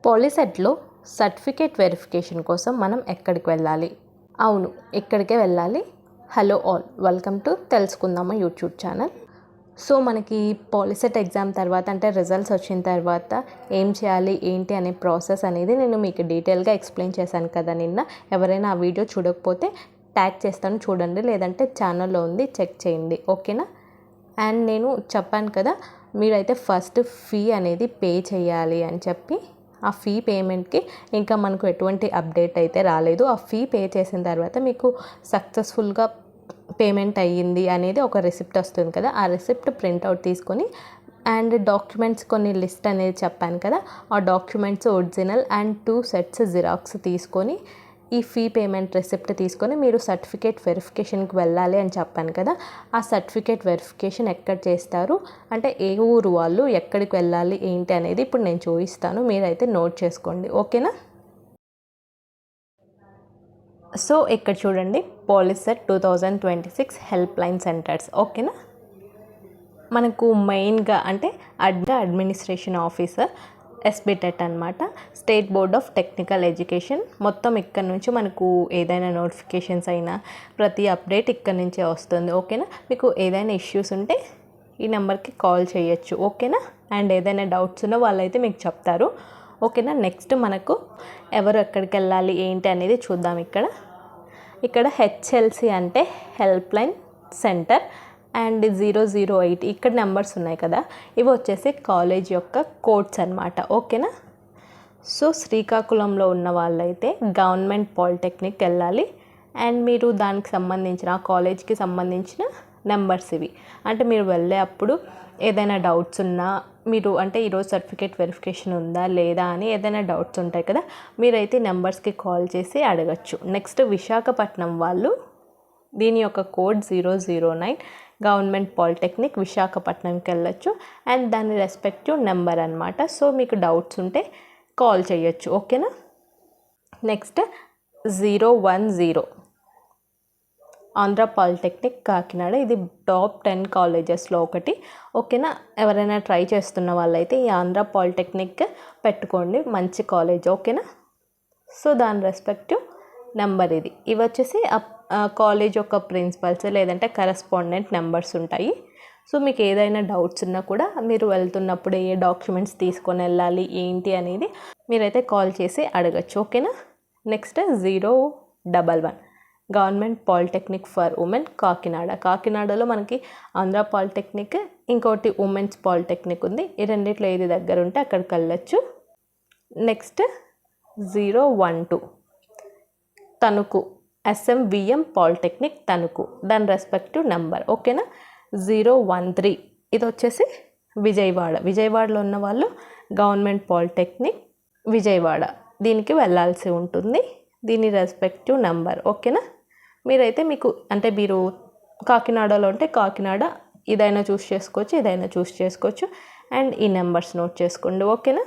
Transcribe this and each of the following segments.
పాలిసెట్లో certificate verification కోసం మనం ఎక్కడికి వెళ్ళాలి? అవును, ఇక్కడికే వెళ్ళాలి. హలో ఆల్, వెల్కమ్ టు తెలుసుకుందామా యూట్యూబ్ ఛానల్. సో మనకి పాలిసెట్ ఎగ్జామ్ తర్వాత అంటే రిజల్ట్స్ వచ్చిన తర్వాత ఏం చేయాలి ఏంటి అనే ప్రాసెస్ అనేది నేను మీకు డీటెయిల్గా ఎక్స్ప్లెయిన్ చేశాను కదా నిన్న. ఎవరైనా ఆ వీడియో చూడకపోతే ట్యాగ్ చేస్తాను చూడండి, లేదంటే ఛానల్లో ఉంది చెక్ చేయండి, ఓకేనా. అండ్ నేను చెప్పాను కదా, మీరైతే ఫస్ట్ ఫీ అనేది పే చేయాలి అని చెప్పి. ఆ ఫీ పేమెంట్కి ఇంకా మనకు ఎటువంటి అప్డేట్ అయితే రాలేదు. ఆ ఫీ పే చేసిన తర్వాత మీకు సక్సెస్ఫుల్గా పేమెంట్ అయ్యింది అనేది ఒక రిసిప్ట్ వస్తుంది కదా, ఆ రిసిప్ట్ ప్రింట్అవుట్ తీసుకొని అండ్ డాక్యుమెంట్స్ కొన్ని లిస్ట్ అనేది చెప్పాను కదా, ఆ documents original and 2 sets xerox తీసుకొని ఈ ఫీ పేమెంట్ రిసిప్ట్ తీసుకొని మీరు సర్టిఫికేట్ వెరిఫికేషన్కి వెళ్ళాలి అని చెప్పాను కదా. ఆ సర్టిఫికేట్ వెరిఫికేషన్ ఎక్కడ చేస్తారు అంటే ఏ ఊరు వాళ్ళు ఎక్కడికి వెళ్ళాలి ఏంటి అనేది ఇప్పుడు నేను చూపిస్తాను, మీరైతే నోట్ చేసుకోండి, ఓకేనా. సో ఇక్కడ చూడండి, పాలిసెట్ 2026 హెల్ప్ లైన్ సెంటర్స్, ఓకేనా. మనకు మెయిన్గా అంటే అడ్మినిస్ట్రేషన్ ఆఫీసర్ SBTET అనమాట, state board of technical education. మొత్తం ఇక్కడ నుంచి మనకు ఏదైనా నోటిఫికేషన్స్ అయినా ప్రతి అప్డేట్ ఇక్కడ నుంచే వస్తుంది, ఓకేనా. మీకు ఏదైనా ఇష్యూస్ ఉంటే ఈ నెంబర్కి కాల్ చేయొచ్చు, ఓకేనా. అండ్ ఏదైనా డౌట్స్ ఉన్నా వాళ్ళైతే మీకు చెప్తారు, ఓకేనా. నెక్స్ట్ మనకు ఎవరు ఎక్కడికి వెళ్ళాలి ఏంటి అనేది చూద్దాం. ఇక్కడ HLC అంటే హెల్ప్ లైన్ సెంటర్ అండ్ 008 ఇక్కడ నెంబర్స్ ఉన్నాయి కదా, ఇవి వచ్చేసి కాలేజ్ యొక్క కోడ్స్ అనమాట, ఓకేనా. సో శ్రీకాకుళంలో ఉన్న వాళ్ళైతే గవర్నమెంట్ పాలిటెక్నిక్ వెళ్ళాలి అండ్ మీరు దానికి సంబంధించిన ఆ కాలేజ్కి సంబంధించిన నెంబర్స్ ఇవి. అంటే మీరు వెళ్ళే అప్పుడు ఏదైనా డౌట్స్ ఉన్నా మీరు అంటే ఈరోజు సర్టిఫికేట్ వెరిఫికేషన్ ఉందా లేదా అని ఏదైనా డౌట్స్ ఉంటాయి కదా, మీరైతే నెంబర్స్కి కాల్ చేసి అడగచ్చు. నెక్స్ట్ విశాఖపట్నం వాళ్ళు దీని యొక్క కోడ్ 009 గవర్నమెంట్ పాలిటెక్నిక్ విశాఖపట్నంకి వెళ్ళొచ్చు అండ్ దాని రెస్పెక్టివ్ నెంబర్ అనమాట. సో మీకు డౌట్స్ ఉంటే కాల్ చేయొచ్చు, ఓకేనా. నెక్స్ట్ 010 ఆంధ్ర పాలిటెక్నిక్ కాకినాడ, ఇది టాప్ 10 కాలేజెస్లో ఒకటి, ఓకేనా. ఎవరైనా ట్రై చేస్తున్న వాళ్ళైతే ఈ ఆంధ్ర పాలిటెక్నిక్ పెట్టుకోండి, మంచి కాలేజ్, ఓకేనా. సో దాని రెస్పెక్టివ్ నెంబర్ ఇవి వచ్చేసి కాలేజ్ యొక్క ప్రిన్సిపల్స్ లేదంటే కరెస్పాండెంట్ నెంబర్స్ ఉంటాయి. సో మీకు ఏదైనా డౌట్స్ ఉన్నా కూడా మీరు వెళ్తున్నప్పుడు ఏ డాక్యుమెంట్స్ తీసుకొని వెళ్ళాలి ఏంటి అనేది మీరైతే కాల్ చేసి అడగచ్చు, ఓకేనా. Next 011 government polytechnic for women కాకినాడలో మనకి ఆంధ్ర పాలిటెక్నిక్ ఇంకోటి ఉమెన్స్ పాలిటెక్నిక్ ఉంది, ఈ రెండిట్లో ఏది దగ్గర ఉంటే అక్కడికి వెళ్ళచ్చు. Next 012 Tanuku SMVM polytechnic Tanuku, దాని రెస్పెక్టివ్ నెంబర్, ఓకేనా. 013 ఇది వచ్చేసి విజయవాడలో ఉన్న వాళ్ళు గవర్నమెంట్ పాలిటెక్నిక్ విజయవాడ, దీనికి వెళ్ళాల్సి ఉంటుంది, దీని రెస్పెక్టివ్ నెంబర్, ఓకేనా. మీరైతే మీకు అంటే మీరు కాకినాడలో ఉంటే కాకినాడ ఇదైనా చూస్ చేసుకోవచ్చు అండ్ ఈ నెంబర్స్ నోట్ చేసుకోండి, ఓకేనా.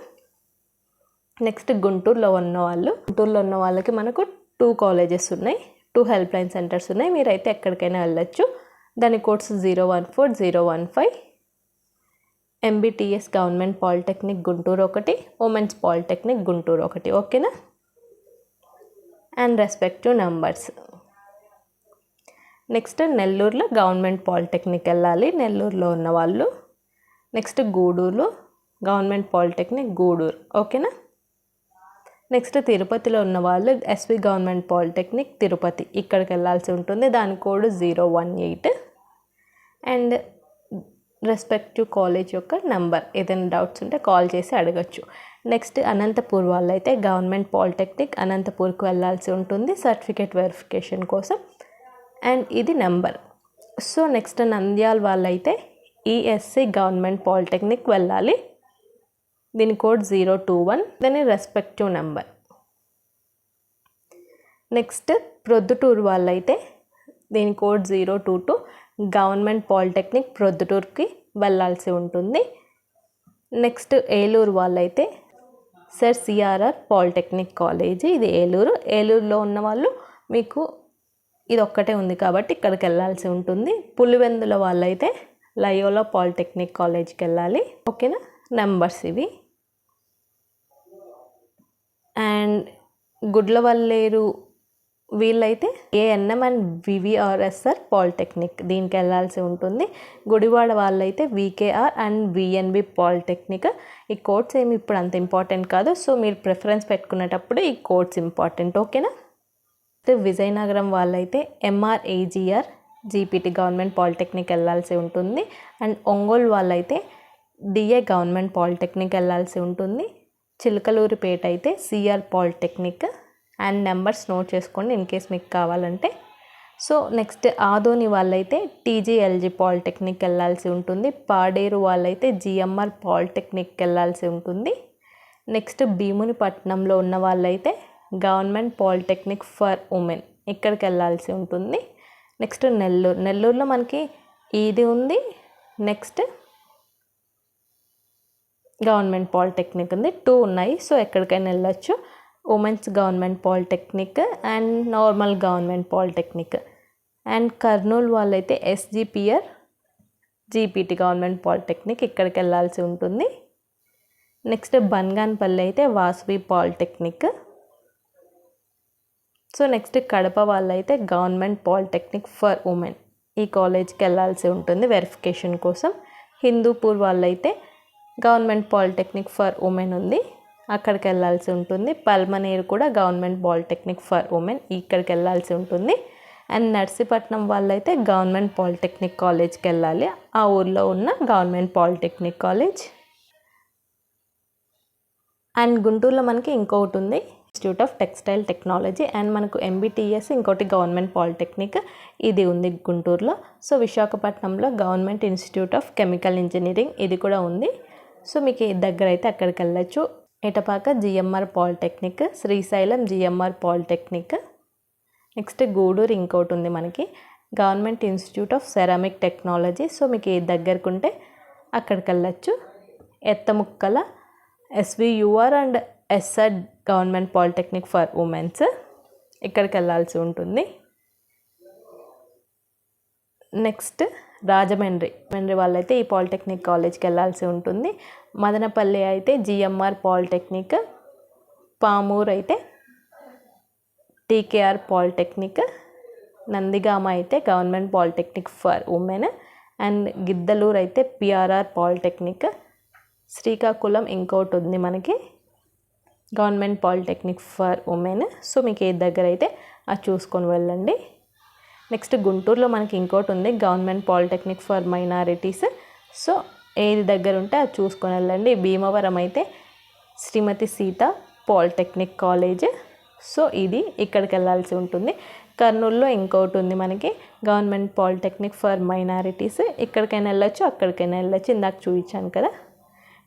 నెక్స్ట్ గుంటూరులో ఉన్న వాళ్ళకి మనకు 2 కాలేజెస్ ఉన్నాయి, 2 హెల్ప్ లైన్ సెంటర్స్ ఉన్నాయి, మీరైతే ఎక్కడికైనా వెళ్ళచ్చు. దాని codes 014 015 MBTS government polytechnic Guntur ఒకటి, ఉమెన్స్ పాలిటెక్నిక్ గుంటూరు ఒకటి, ఓకేనా. And respective numbers. నెక్స్ట్ నెల్లూరులో గవర్నమెంట్ పాలిటెక్నిక్ వెళ్ళాలి, నెల్లూరులో ఉన్న వాళ్ళు. నెక్స్ట్ గూడూరులో గవర్నమెంట్ పాలిటెక్నిక్ గూడూరు, ఓకేనా. నెక్స్ట్ తిరుపతిలో ఉన్న వాళ్ళు SV గవర్నమెంట్ పాలిటెక్నిక్ తిరుపతి, ఇక్కడికి వెళ్ళాల్సి ఉంటుంది, దాని కోడ్ 018 అండ్ రెస్పెక్టివ్ కాలేజ్ యొక్క నెంబర్. ఏదైనా డౌట్స్ ఉంటే కాల్ చేసి అడగచ్చు. నెక్స్ట్ అనంతపూర్ వాళ్ళైతే గవర్నమెంట్ పాలిటెక్నిక్ అనంతపూర్కి వెళ్ళాల్సి ఉంటుంది సర్టిఫికేట్ వెరిఫికేషన్ కోసం అండ్ ఇది నెంబర్. సో నెక్స్ట్ నంద్యాల వాళ్ళైతే ESC గవర్నమెంట్ పాలిటెక్నిక్ వెళ్ళాలి, దీని కోడ్ 021 దాని రెస్పెక్టివ్ నెంబర్. నెక్స్ట్ ప్రొద్దుటూరు వాళ్ళైతే దీని కోడ్ 022 గవర్నమెంట్ పాలిటెక్నిక్ ప్రొద్దుటూరుకి వెళ్ళాల్సి ఉంటుంది. నెక్స్ట్ ఏలూరు వాళ్ళైతే సర్ CRR పాలిటెక్నిక్ కాలేజీ, ఇది ఏలూరులో ఉన్న వాళ్ళు మీకు ఇది ఒక్కటే ఉంది కాబట్టి ఇక్కడికి వెళ్ళాల్సి ఉంటుంది. పులివెందుల వాళ్ళైతే లయోలా పాలిటెక్నిక్ కాలేజ్కి వెళ్ళాలి, ఓకేనా. నెంబర్స్ ఇవి. అండ్ గుడ్లవల్లేరు వీళ్ళైతే ఏఎన్ఎం అండ్ వివిఆర్ఎస్ఆర్ పాలిటెక్నిక్ దీనికి వెళ్ళాల్సి ఉంటుంది. గుడివాడ వాళ్ళైతే వికేఆర్ అండ్ విఎన్బి పాలిటెక్నిక్. ఈ కోడ్స్ ఏమి ఇప్పుడు అంత ఇంపార్టెంట్ కాదు, సో మీరు ప్రిఫరెన్స్ పెట్టుకునేటప్పుడు ఈ కోడ్స్ ఇంపార్టెంట్. ఓకేనా. విజయనగరం వాళ్ళైతే ఎంఆర్ఏజిఆర్ జీపీటీ గవర్నమెంట్ పాలిటెక్నిక్ వెళ్ళాల్సి ఉంటుంది. అండ్ ఒంగోలు వాళ్ళైతే డిఏ గవర్నమెంట్ పాలిటెక్నిక్ వెళ్ళాల్సి ఉంటుంది. చిలకలూరిపేట అయితే CR polytechnic. And numbers note చేసుకోండి ఇన్ కేస్ మీకు కావాలంటే. సో నెక్స్ట్ ఆదోని వాళ్ళైతే టీజీఎల్జీ పాలిటెక్నిక్ వెళ్ళాల్సి ఉంటుంది. పాడేరు వాళ్ళైతే జిఎంఆర్ పాలిటెక్నిక్ వెళ్ళాల్సి ఉంటుంది. నెక్స్ట్ భీమునిపట్నంలో ఉన్న వాళ్ళైతే గవర్నమెంట్ పాలిటెక్నిక్ ఫర్ ఉమెన్ ఇక్కడికి వెళ్ళాల్సి ఉంటుంది. నెక్స్ట్ నెల్లూరులో మనకి ఇది ఉంది. నెక్స్ట్ గవర్నమెంట్ పాలిటెక్నిక్ ఉంది, 2 ఉన్నాయి. సో ఎక్కడికైనా వెళ్ళొచ్చు. Women's government polytechnic and normal government polytechnic. And Kurnool వాళ్ళైతే ఎస్జిపిఆర్ జీపీటీ గవర్నమెంట్ పాలిటెక్నిక్ ఇక్కడికి వెళ్ళాల్సి ఉంటుంది. నెక్స్ట్ బన్గాన్పల్లి అయితే Vasavi polytechnic. So next Kadapa వాళ్ళైతే గవర్నమెంట్ పాలిటెక్నిక్ ఫర్ ఉమెన్ ఈ కాలేజ్కి వెళ్ళాల్సి ఉంటుంది వెరిఫికేషన్ కోసం. హిందూపూర్ వాళ్ళైతే గవర్నమెంట్ పాలిటెక్నిక్ ఫర్ ఉమెన్ ఉంది, అక్కడికి వెళ్ళాల్సి ఉంటుంది. పల్మనేరు కూడా గవర్నమెంట్ పాలిటెక్నిక్ ఫర్ ఉమెన్ ఇక్కడికి వెళ్ళాల్సి ఉంటుంది. అండ్ నర్సీపట్నం వాళ్ళైతే గవర్నమెంట్ పాలిటెక్నిక్ కాలేజ్కి వెళ్ళాలి, ఆ ఊర్లో ఉన్న గవర్నమెంట్ పాలిటెక్నిక్ కాలేజ్. అండ్ గుంటూరులో మనకి ఇంకొకటి ఉంది, institute of textile technology. And మనకు ఎంబీటీఎస్ ఇంకోటి గవర్నమెంట్ పాలిటెక్నిక్ ఇది ఉంది గుంటూరులో. సో విశాఖపట్నంలో government institute of chemical engineering ఇది కూడా ఉంది. సో మీకు దగ్గర అయితే అక్కడికి వెళ్ళచ్చు. Etapaka GMR polytechnic, Srisailam GMR polytechnic. Next Gudur ఇంకోటి ఉంది మనకి government institute of ceramic technology. So మీకు దగ్గరకు ఉంటే అక్కడికి వెళ్ళచ్చు. Ethamukkala SVUR and SR government polytechnic for womens ఇక్కడికి వెళ్ళాల్సి ఉంటుంది. నెక్స్ట్ రాజమండ్రి వాళ్ళైతే ఈ పాలిటెక్నిక్ కాలేజ్కి వెళ్ళాల్సి ఉంటుంది. మదనపల్లి అయితే జిఎంఆర్ పాలిటెక్నిక్, పామూరు అయితే టీకేఆర్ పాలిటెక్నిక్, నందిగామ అయితే government polytechnic for women, and Giddalur అయితే పిఆర్ఆర్ పాలిటెక్నిక్. శ్రీకాకుళం ఇంకోటి ఉంది మనకి government polytechnic for women. So మీకు ఏది దగ్గర అయితే అది చూసుకొని వెళ్ళండి. నెక్స్ట్ గుంటూరులో మనకి ఇంకోటి ఉంది government polytechnic for minorities. So ఏది దగ్గర ఉంటే అది చూసుకొని వెళ్ళండి. భీమవరం అయితే శ్రీమతి సీత పాలిటెక్నిక్ కాలేజ్. సో ఇది ఇక్కడికి వెళ్ళాల్సి ఉంటుంది. కర్నూలులో ఇంకోటి ఉంది మనకి గవర్నమెంట్ పాలిటెక్నిక్ ఫర్ మైనారిటీస్, ఇక్కడికైనా వెళ్ళొచ్చు అక్కడికైనా వెళ్ళొచ్చు, ఇందాక చూపించాను కదా.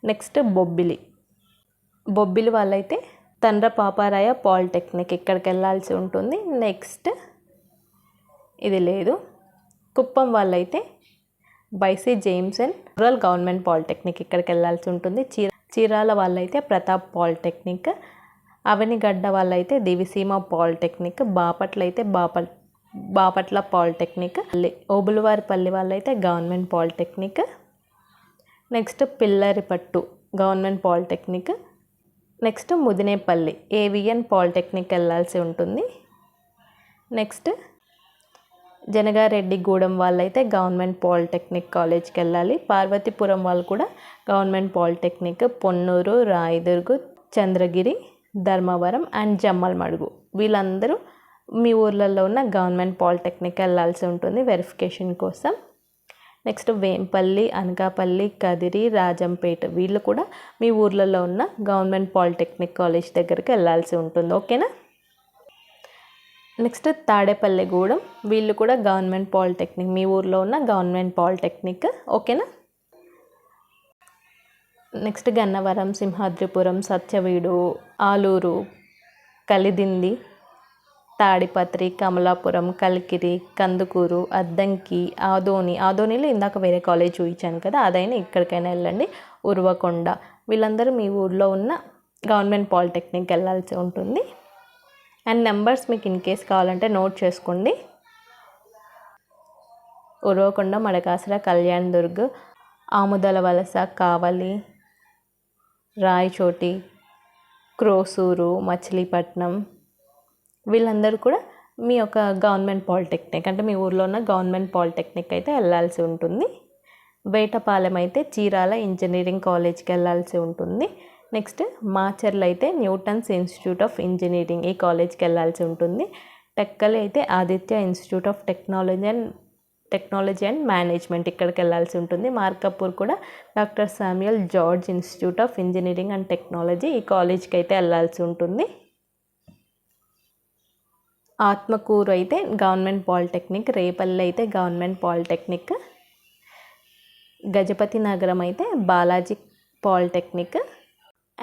నెక్స్ట్ బొబ్బిలి వాళ్ళైతే తండ్ర పాపారాయ పాలిటెక్నిక్ ఇక్కడికి వెళ్ళాల్సి ఉంటుంది. నెక్స్ట్ ఇది లేదు. కుప్పం వాళ్ళైతే బైసీ James and rural government polytechnic ఇక్కడికి వెళ్ళాల్సి ఉంటుంది. చీరాల వాళ్ళైతే ప్రతాప్ పాలిటెక్నిక్, అవనిగడ్డ వాళ్ళైతే దివిసీమ పాలిటెక్నిక్, బాపట్ల అయితే బాపట్ల పాలిటెక్నిక్, ఓబులవారిపల్లి వాళ్ళైతే government polytechnic. Next Pillaripattu government polytechnic. Next Mudinepalli AVN polytechnic వెళ్ళాల్సి ఉంటుంది. నెక్స్ట్ జనగారెడ్డిగూడెం వాళ్ళైతే గవర్నమెంట్ పాలిటెక్నిక్ కాలేజ్కి వెళ్ళాలి. పార్వతీపురం వాళ్ళు కూడా government polytechnic, Ponnur, Rayadurg, Chandragiri, Dharmavaram and Jammalamadugu వీళ్ళందరూ మీ ఊర్లలో ఉన్న గవర్నమెంట్ పాలిటెక్నిక్ వెళ్ళాల్సి ఉంటుంది వెరిఫికేషన్ కోసం. నెక్స్ట్ వేంపల్లి, అనకాపల్లి, కదిరి, రాజంపేట వీళ్ళు కూడా మీ ఊర్లలో ఉన్న గవర్నమెంట్ పాలిటెక్నిక్ కాలేజ్ దగ్గరికి వెళ్ళాల్సి ఉంటుంది. ఓకేనా. నెక్స్ట్ తాడేపల్లిగూడెం వీళ్ళు కూడా గవర్నమెంట్ పాలిటెక్నిక్, మీ ఊర్లో ఉన్న గవర్నమెంట్ పాలిటెక్నిక్. ఓకేనా. నెక్స్ట్ గన్నవరం, సింహాద్రిపురం, సత్యవీడు, ఆలూరు, కలిదిండి, తాడిపత్రి, కమలాపురం, కలికిరి, కందుకూరు, అద్దంకి, ఆదోనిలో ఇందాక వేరే కాలేజ్ చూపించాను కదా, అదైనా ఇక్కడికైనా వెళ్ళండి. ఉర్వకొండ వీళ్ళందరూ మీ ఊర్లో ఉన్న గవర్నమెంట్ పాలిటెక్నిక్ వెళ్ళాల్సి ఉంటుంది. అండ్ నెంబర్స్ మీకు ఇన్ కేస్ కావాలంటే నోట్ చేసుకోండి. ఉర్వకొండ, మడకాసర, కళ్యాణ్ దుర్గ్, ఆముదల వలస, కావలి, రాయచోటి, క్రోసూరు, మచిలీపట్నం వీళ్ళందరూ కూడా మీ యొక్క గవర్నమెంట్ పాలిటెక్నిక్ అంటే మీ ఊర్లో ఉన్న గవర్నమెంట్ పాలిటెక్నిక్ అయితే వెళ్ళాల్సి ఉంటుంది. వేటపాలెం అయితే చీరాల ఇంజనీరింగ్ కాలేజ్కి వెళ్ళాల్సి ఉంటుంది. నెక్స్ట్ మాచర్ల అయితే న్యూటన్స్ ఇన్స్టిట్యూట్ ఆఫ్ ఇంజనీరింగ్ ఈ కాలేజ్కి వెళ్ళాల్సి ఉంటుంది. టెక్కలి అయితే Aditya institute of technology and management ఇక్కడికి వెళ్ళాల్సి ఉంటుంది. మార్కాపూర్ కూడా doctor Samuel George institute of engineering and technology ఈ కాలేజ్కి అయితే వెళ్ళాల్సి ఉంటుంది. ఆత్మకూరు అయితే గవర్నమెంట్ పాలిటెక్నిక్, రేపల్లి అయితే గవర్నమెంట్ పాలిటెక్నిక్, గజపతి నగరం అయితే బాలాజీ పాలిటెక్నిక్.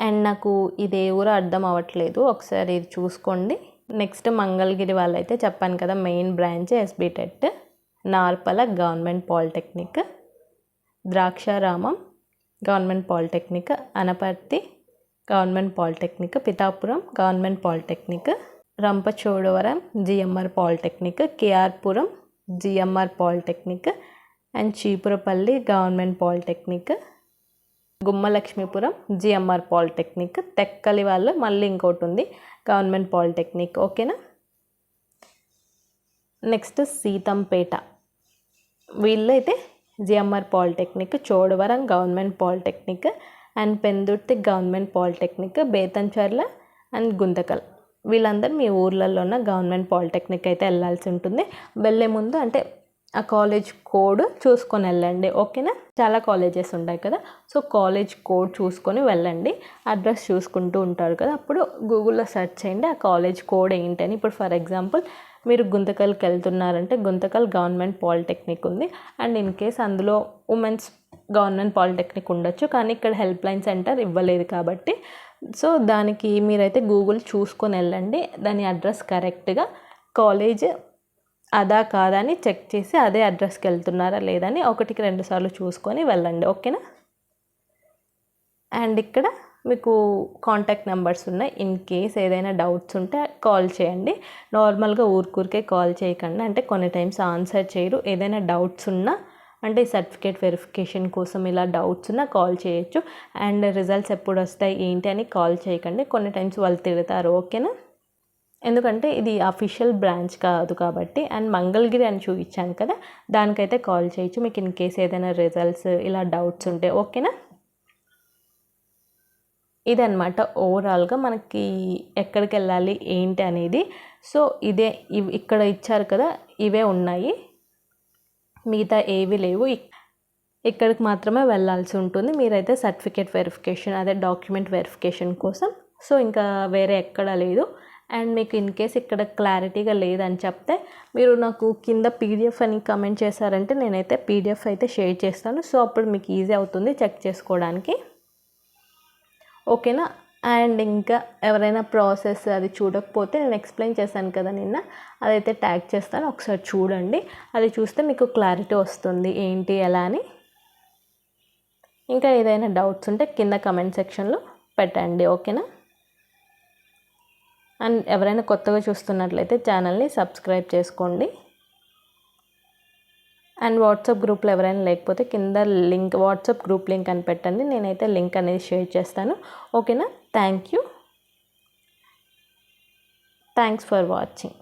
అండ్ నాకు ఇదే ఊరు అర్థం అవ్వట్లేదు, ఒకసారి ఇది చూసుకోండి. నెక్స్ట్ మంగళగిరి వాళ్ళైతే చెప్పాను కదా main branch SB TET, Narpala government polytechnic, Draksharamam government polytechnic, Anaparthi government polytechnic, Pithapuram government polytechnic, Rampachodavaram GMR polytechnic, KR Puram GMR polytechnic and Cheepurupalli government polytechnic, Gummalakshmipuram GMR polytechnic, Tekkali వాళ్ళు మళ్ళీ ఇంకోటి ఉంది గవర్నమెంట్ పాలిటెక్నిక్. ఓకేనా. నెక్స్ట్ సీతంపేట వీళ్ళైతే GMR polytechnic, Chodavaram government polytechnic and Pendurthi government polytechnic, Betamcherla and Guntakal వీళ్ళందరూ మీ ఊర్లలో ఉన్న గవర్నమెంట్ పాలిటెక్నిక్ అయితే వెళ్ళాల్సి ఉంటుంది. వెళ్ళే ముందు అంటే ఆ కాలేజ్ కోడ్ చూసుకొని వెళ్ళండి. ఓకేనా. చాలా కాలేజెస్ ఉంటాయి కదా, సో కాలేజ్ కోడ్ చూసుకొని వెళ్ళండి. అడ్రస్ చూసుకుంటూ ఉంటారు కదా, అప్పుడు గూగుల్లో సెర్చ్ చేయండి ఆ కాలేజ్ కోడ్ ఏంటని. ఇప్పుడు ఫర్ ఎగ్జాంపుల్ మీరు గుంతకల్కి వెళ్తున్నారంటే గుంతకల్ గవర్నమెంట్ పాలిటెక్నిక్ ఉంది అండ్ ఇన్ కేస్ అందులో ఉమెన్స్ గవర్నమెంట్ పాలిటెక్నిక్ ఉండొచ్చు, కానీ ఇక్కడ హెల్ప్ లైన్ సెంటర్ ఇవ్వలేదు కాబట్టి సో దానికి మీరైతే గూగుల్ చూసుకొని వెళ్ళండి. దాని అడ్రస్ కరెక్ట్గా కాలేజ్ అదా కాదా అని చెక్ చేసి అదే అడ్రస్కి వెళ్తున్నారా లేదని 1-2 సార్లు చూసుకొని వెళ్ళండి. ఓకేనా. అండ్ ఇక్కడ మీకు కాంటాక్ట్ నెంబర్స్ ఉన్నాయి. ఇన్ కేస్ ఏదైనా డౌట్స్ ఉంటే కాల్ చేయండి. నార్మల్గా ఊరికే కాల్ చేయకండి, అంటే కొన్ని టైమ్స్ ఆన్సర్ చేయరు. ఏదైనా డౌట్స్ ఉన్నా అంటే సర్టిఫికేట్ వెరిఫికేషన్ కోసం ఇలా డౌట్స్ ఉన్నా కాల్ చేయొచ్చు. అండ్ రిజల్ట్స్ ఎప్పుడు వస్తాయి ఏంటి అని కాల్ చేయకండి, కొన్ని టైమ్స్ వాళ్ళు తిడతారు. ఓకేనా. ఎందుకంటే ఇది అఫీషియల్ బ్రాంచ్ కాదు కాబట్టి. అండ్ మంగళగిరి అని చూపించాను కదా, దానికైతే కాల్ చేయొచ్చు మీకు ఇన్ కేస్ ఏదైనా రిజల్ట్స్ ఇలా డౌట్స్ ఉంటే. ఓకేనా. ఇదన్నమాట ఓవరాల్గా మనకి ఎక్కడికి వెళ్ళాలి ఏంటి అనేది. సో ఇదే ఇక్కడ ఇచ్చారు కదా, ఇవే ఉన్నాయి, మిగతా ఏవి లేవు. ఇక్కడికి మాత్రమే వెళ్ళాల్సి ఉంటుంది మీరైతే సర్టిఫికేట్ వెరిఫికేషన్ అదే డాక్యుమెంట్ వెరిఫికేషన్ కోసం. సో ఇంకా వేరే ఎక్కడ లేదు. అండ్ మీకు ఇన్ కేస్ ఇక్కడ క్లారిటీగా లేదని చెప్తే మీరు నాకు కింద పీడిఎఫ్ అని కమెంట్ చేశారంటే నేనైతే పీడిఎఫ్ అయితే షేర్ చేస్తాను. సో అప్పుడు మీకు ఈజీ అవుతుంది చెక్ చేసుకోవడానికి. ఓకేనా. అండ్ ఇంకా ఎవరైనా ప్రాసెస్ అది చూడకపోతే నేను ఎక్స్ప్లెయిన్ చేశాను కదా నిన్న, అదైతే ట్యాగ్ చేస్తాను, ఒకసారి చూడండి. అది చూస్తే మీకు క్లారిటీ వస్తుంది ఏంటి ఎలా అని. ఇంకా ఏదైనా డౌట్స్ ఉంటే కింద కమెంట్ సెక్షన్లో పెట్టండి. ఓకేనా. అండ్ ఎవరైనా కొత్తగా చూస్తున్నట్లయితే ఛానల్ని సబ్స్క్రైబ్ చేసుకోండి. అండ్ వాట్సాప్ గ్రూప్లో ఎవరైనా లేకపోతే కింద లింక్ వాట్సాప్ గ్రూప్ లింక్ అని పెట్టండి, నేనైతే లింక్ అనేది షేర్ చేస్తాను. ఓకేనా. Thank you. Thanks for watching.